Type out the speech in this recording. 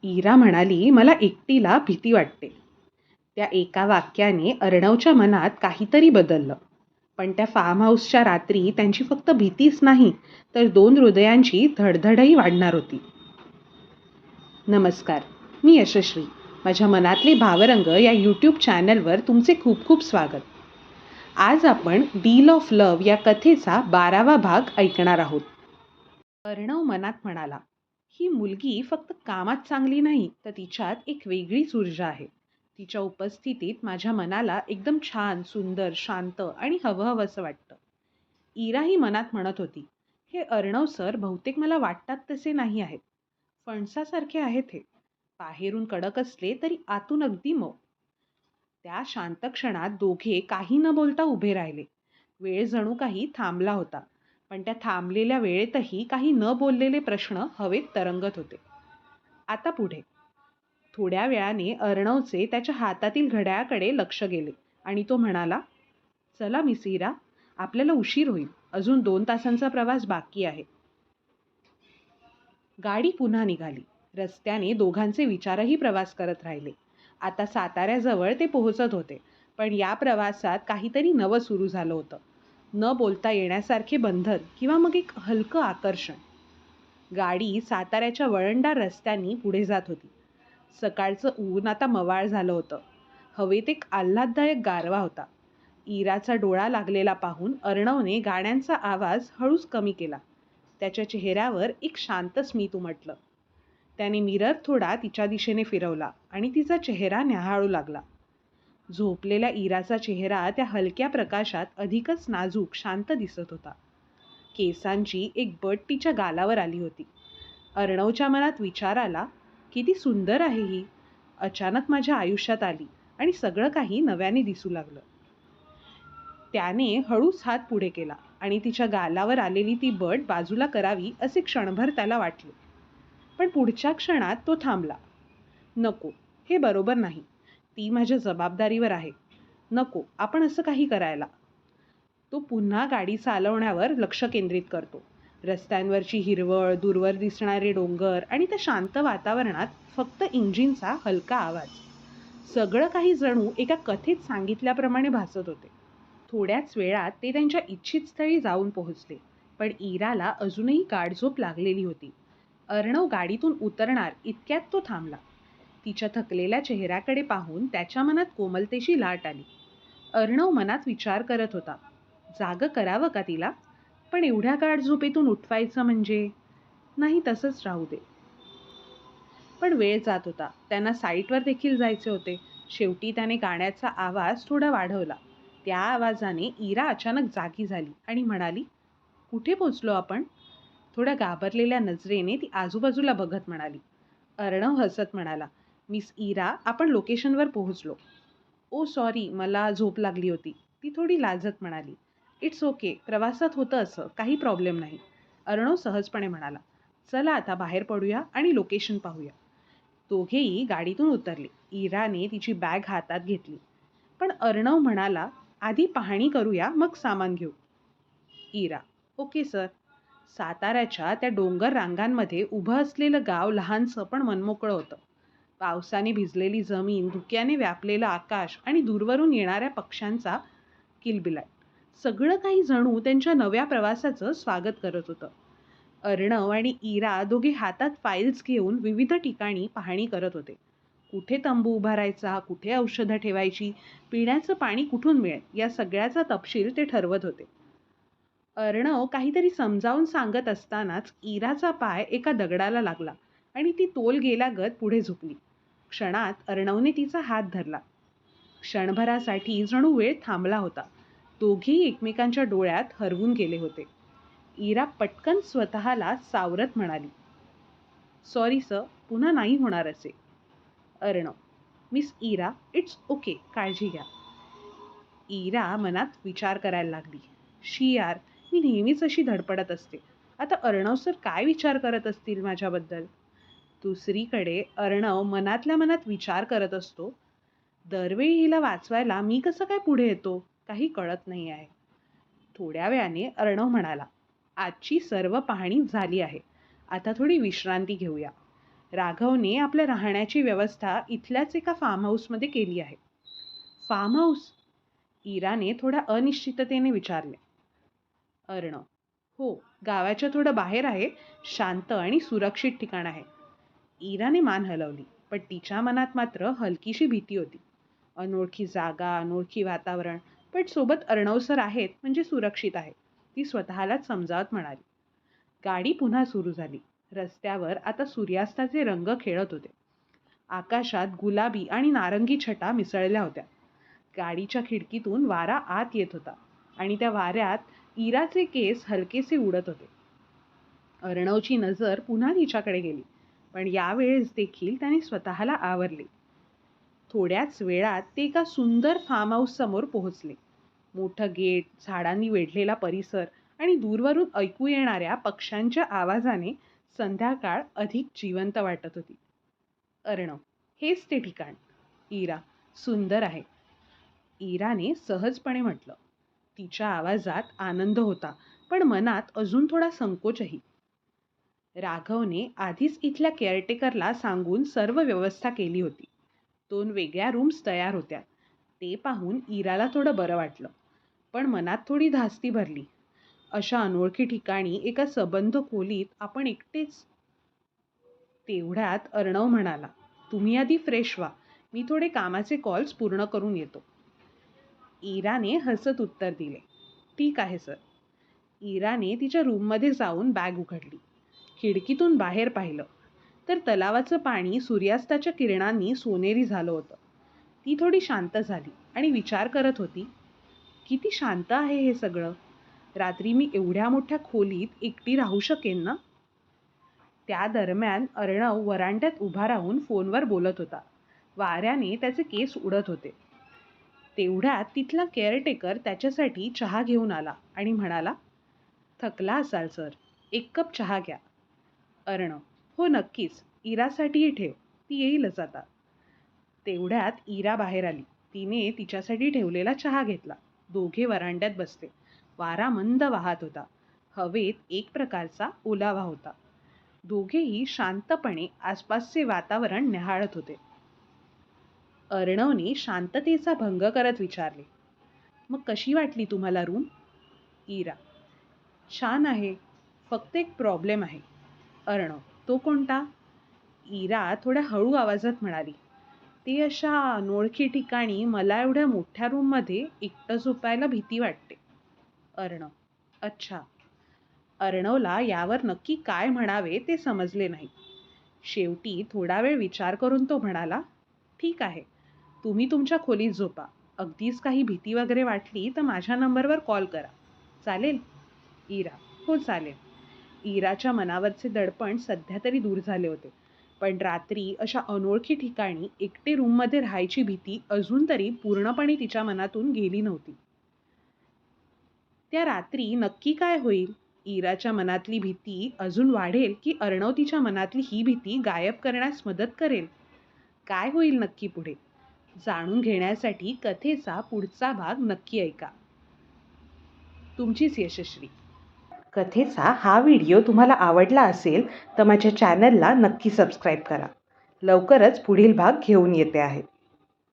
इरा म्हणाली, "मला एकटीला भीती वाटते." त्या एका वाक्याने अर्णवच्या मनात काहीतरी बदललं. पण त्या फार्म हाऊसच्या रात्री त्यांची फक्त भीतीच नाही, तर दोन हृदयांची धडधडही वाढणार होती. नमस्कार, मी यशश्री. माझ्या मनातले भावरंग या यूट्यूब चॅनलवर तुमचे खूप खूप स्वागत. आज आपण डील ऑफ लव्ह या कथेचा 12वा भाग ऐकणार आहोत. अर्णव मनात म्हणाला, ही मुलगी फक्त कामात चांगली नाही, तर तिच्यात एक वेगळीच ऊर्जा आहे. तिच्या उपस्थितीत माझ्या मनाला एकदम छान, सुंदर, शांत आणि हवंहवंसं वाटतं. इराही मनात म्हणत होती, हे अर्णव सर बहुतेक मला वाटतात तसे नाही आहेत. फणसासारखे आहेत हे. बाहेरून कडक असले तरी आतून अगदी मऊ. त्या शांत क्षणात दोघे काही न बोलता उभे राहिले. वेळ जणू काही थांबला होता. पण त्या थांबलेल्या वेळेतही काही न बोललेले प्रश्न हवेत तरंगत होते. आता पुढे. थोड्या वेळाने अर्णवचे त्याच्या हातातील घड्याळाकडे लक्ष गेले आणि तो म्हणाला, चला मिस इरा, आपल्याला उशीर होईल. अजून 2 तासांचा प्रवास बाकी आहे. गाडी पुन्हा निघाली. रस्त्याने दोघांचे विचारही प्रवास करत राहिले. आता साताऱ्याजवळ ते पोहोचत होते. पण या प्रवासात काहीतरी नवं सुरू झालं होतं. न बोलता येण्यासारखे बंधन किंवा मग एक हलकं आकर्षण. गाडी साताऱ्याच्या वळणदार रस्त्यांनी पुढे जात होती. सकाळचं ऊन आता मवाळ झालं होतं. हवेत एक आल्हाददायक गारवा होता. इराचा डोळा लागलेला पाहून अर्णवने गाड्यांचा आवाज हळूच कमी केला. त्याच्या चेहऱ्यावर एक शांत स्मित उमटलं. त्याने मिरर थोडा तिच्या दिशेने फिरवला आणि तिचा चेहरा न्याहाळू लागला. झोपलेल्या इराचा चेहरा त्या हलक्या प्रकाशात अधिकच नाजूक, शांत दिसत होता. केसांची एक बट तिच्या गालावर आली होती. अर्णवच्या मनात विचार आला, किती सुंदर आहे ही. अचानक माझ्या आयुष्यात आली आणि सगळं काही नव्याने दिसू लागलं. त्याने हळूच हात पुढे केला आणि तिच्या गालावर आलेली ती बट बाजूला करावी असे क्षणभर त्याला वाटले. पण पुढच्या क्षणात तो थांबला. नको, हे बरोबर नाही. ती माझ्या जबाबदारीवर आहे. नको, आपण असं काही करायला. तो पुन्हा गाडी चालवण्यावर लक्ष केंद्रित करतो. रस्त्यांवरची हिरवळ, दूरवर दिसणारे डोंगर आणि त्या शांत वातावरणात फक्त इंजिनचा हलका आवाज. सगळं काही जणू एका कथेत सांगितल्याप्रमाणे भासत होते. थोड्याच वेळात ते त्यांच्या इच्छित स्थळी जाऊन पोहोचले. पण इराला अजूनही गाढझोप लागलेली होती. अर्णव गाडीतून उतरणार इतक्यात तो थांबला. तिच्या थकलेल्या चेहऱ्याकडे पाहून त्याच्या मनात कोमलतेची लाट आली. अर्णव मनात विचार करत होता, जागं करावं का तिला? पण एवढ्या गाढझोपेतून उठवायचं म्हणजे? नाही, तसंच राहू दे. पण वेळ जात होता. त्यांना साईटवर देखील जायचे होते. शेवटी त्याने गाण्याचा आवाज थोडा वाढवला. त्या आवाजाने इरा अचानक जागी झाली आणि म्हणाली, कुठे पोचलो आपण? थोड्या घाबरलेल्या नजरेने ती आजूबाजूला बघत म्हणाली. अर्णव हसत म्हणाला, मिस इरा, आपण लोकेशनवर पोहोचलो. ओ सॉरी, मला झोप लागली होती. ती थोडी लाजत म्हणाली. इट्स ओके, प्रवासात होतं असं, काही प्रॉब्लेम नाही. अर्णव सहजपणे म्हणाला. चला आता बाहेर पडूया आणि लोकेशन पाहूया. दोघेही गाडीतून उतरले. इराने तिची बॅग हातात घेतली. पण अर्णव म्हणाला, आधी पाहणी करूया, मग सामान घेऊ. इरा, ओके सर. साताऱ्याच्या त्या डोंगर रांगांमध्ये उभं असलेलं गाव लहानसं पण मनमोकळं होतं. पावसाने भिजलेली जमीन, धुक्याने व्यापलेलं आकाश आणि दूरवरून येणाऱ्या पक्ष्यांचा किलबिलाट. सगळं काही जणू त्यांच्या नव्या प्रवासाचं स्वागत करत होतं. अर्णव आणि इरा दोघे हातात फाईल्स घेऊन विविध ठिकाणी पाहणी करत होते. कुठे तंबू उभारायचा, कुठे औषधं ठेवायची, पिण्याचं पाणी कुठून मिळेल, या सगळ्याचा तपशील ते ठरवत होते. अर्णव काहीतरी समजावून सांगत असतानाच इराचा पाय एका दगडाला लागला आणि ती तोल गेल्यागत पुढे झुकली. क्षणात अर्णवने तिचा हात धरला. क्षणभरासाठी जणू वेळ थांबला होता. दोघेही एकमेकांच्या डोळ्यात हरवून गेले होते. इरा पटकन स्वतःला सावरत म्हणाली, सॉरी सर, पुन्हा नाही होणार असे. Arnav, miss Ira, it's okay, काळजी घ्या. इरा मनात विचार करायला लागली. शी यार, मी नेहमीच अशी धडपडत असते. आता अर्णव सर काय विचार करत असतील माझ्याबद्दल? दुसरीकडे अर्णव मनातल्या मनात विचार करत असतो, दरवेळी हिला वाचवायला मी कसं काय पुढे येतो, काही कळत नाही आहे. थोड्या वेळाने अर्णव म्हणाला, आजची सर्व पाहणी झाली आहे. आता थोडी विश्रांती घेऊया. राघवने आपल्या राहण्याची व्यवस्था इथल्याच एका फार्म हाऊसमध्ये केली आहे. Form house? इराने थोड्या अनिश्चिततेने विचारले. अर्णव: हो, गावाच्या थोडं बाहेर आहे. शांत आणि सुरक्षित ठिकाण आहे. इराने मान हलवली, पण तिच्या मनात मात्र हलकीशी भीती होती. अनोळखी जागा, अनोळखी वातावरण, पण सोबत अर्णव सर आहेत म्हणजे सुरक्षित आहे, ती स्वतःलाच समजावत म्हणाली. गाडी पुन्हा सुरू झाली. रस्त्यावर आता सूर्यास्ताचे रंग खेळत होते. आकाशात गुलाबी आणि नारंगी छटा मिसळल्या होत्या. गाडीच्या खिडकीतून वारा आत येत होता आणि त्या वाऱ्यात इराचे केस हलकेसे उडत होते. अर्णवची नजर पुन्हा तिच्याकडे गेली, पण यावेळेस देखील त्याने स्वतःला आवरले. थोड्याच वेळात ते एका सुंदर फार्म हाऊस समोर पोहोचले. मोठं गेट, झाडांनी वेढलेला परिसर आणि दूरवरून ऐकू येणाऱ्या पक्ष्यांच्या आवाजाने संध्याकाळ अधिक जिवंत वाटत होती. अर्णव: हेच ते ठिकाण. इरा: सुंदर आहे. इराने सहजपणे म्हटलं. तिच्या आवाजात आनंद होता, पण मनात अजून थोडा संकोचही. राघवने आधीच इथल्या केअरटेकरला सांगून सर्व व्यवस्था केली होती. 2 वेगळ्या रूम्स तयार होत्या. ते पाहून इराला थोडं बरं वाटलं, पण मनात थोडी धास्ती भरली. अशा अनोळखी ठिकाणी एका सबंध खोलीत आपण एकटेच. तेवढ्यात अर्णव म्हणाला, तुम्ही आधी फ्रेश व्हा, मी थोडे कामाचे कॉल्स पूर्ण करून येतो. इराने हसत उत्तर दिले, ठीक आहे सर. इराने तिच्या रूममध्ये जाऊन बॅग उघडली. खिडकीतून बाहेर पाहिलं तर तलावाचं पाणी सूर्यास्ताच्या किरणांनी सोनेरी झालं होतं. ती थोडी शांत झाली आणि विचार करत होती, किती शांत आहे हे सगळं. रात्री मी एवढ्या मोठ्या खोलीत एकटी राहू शकेन ना? त्या दरम्यान अर्णव वरांड्यात उभा राहून फोनवर बोलत होता. वाऱ्याने त्याचे केस उडत होते. तेवढ्यात तिथला केअरटेकर त्याच्यासाठी चहा घेऊन आला आणि म्हणाला, थकला असाल सर, 1 कप चहा घ्या. अर्णव: हो नक्कीच, इरासाठीही ठेव, ती येईलच आता. तेवढ्यात इरा बाहेर आली. तिने तिच्यासाठी ठेवलेला चहा घेतला. दोघे वरांड्यात बसले. वारा मंद वाहत होता. हवेत एक प्रकारचा ओलावा होता. दोघेही शांतपणे आसपासचे वातावरण न्याहाळत होते. अर्णवने शांततेचा भंग करत विचारले, मग कशी वाटली तुम्हाला रूम? इरा: छान आहे, फक्त एक प्रॉब्लेम आहे. अर्णव: तो कोणता? इरा थोड्या हळू आवाजात म्हणाली, ते अशा अनोळखी ठिकाणी मला एवढ्या मोठ्या रूममध्ये एकटं झोपायला भीती वाटते. अर्णव: अच्छा. अर्णवला यावर नक्की काय म्हणावे ते समजले नाही. शेवटी थोडा वेळ विचार करून तो म्हणाला, ठीक आहे, तुम्ही तुमच्या खोलीत झोपा. अगदीच काही भीती वगैरे वाटली तर माझ्या नंबरवर कॉल करा, चालेल? इरा: हो चालेल. इराच्या मनावरचे दडपण सध्या तरी दूर झाले होते, पण रात्री अशा अनोळखी ठिकाणी एकटे रूममध्ये राहायची भीती अजून तरी पूर्णपणे तिच्या मनातून गेली नव्हती. त्या रात्री नक्की काय होईल? इराच्या मनातली भीती अजून वाढेल की अर्णव तिच्या मनातली ही भीती गायब करण्यास मदत करेल? काय होईल नक्की पुढे? जाणून घेण्यासाठी कथेचा पुढचा भाग नक्की ऐका. तुमचीच यशस्वी. कथेचा हा व्हिडिओ तुम्हाला आवडला असेल तर माझ्या चॅनलला नक्की सबस्क्राईब करा. लवकरच पुढील भाग घेऊन येते आहे.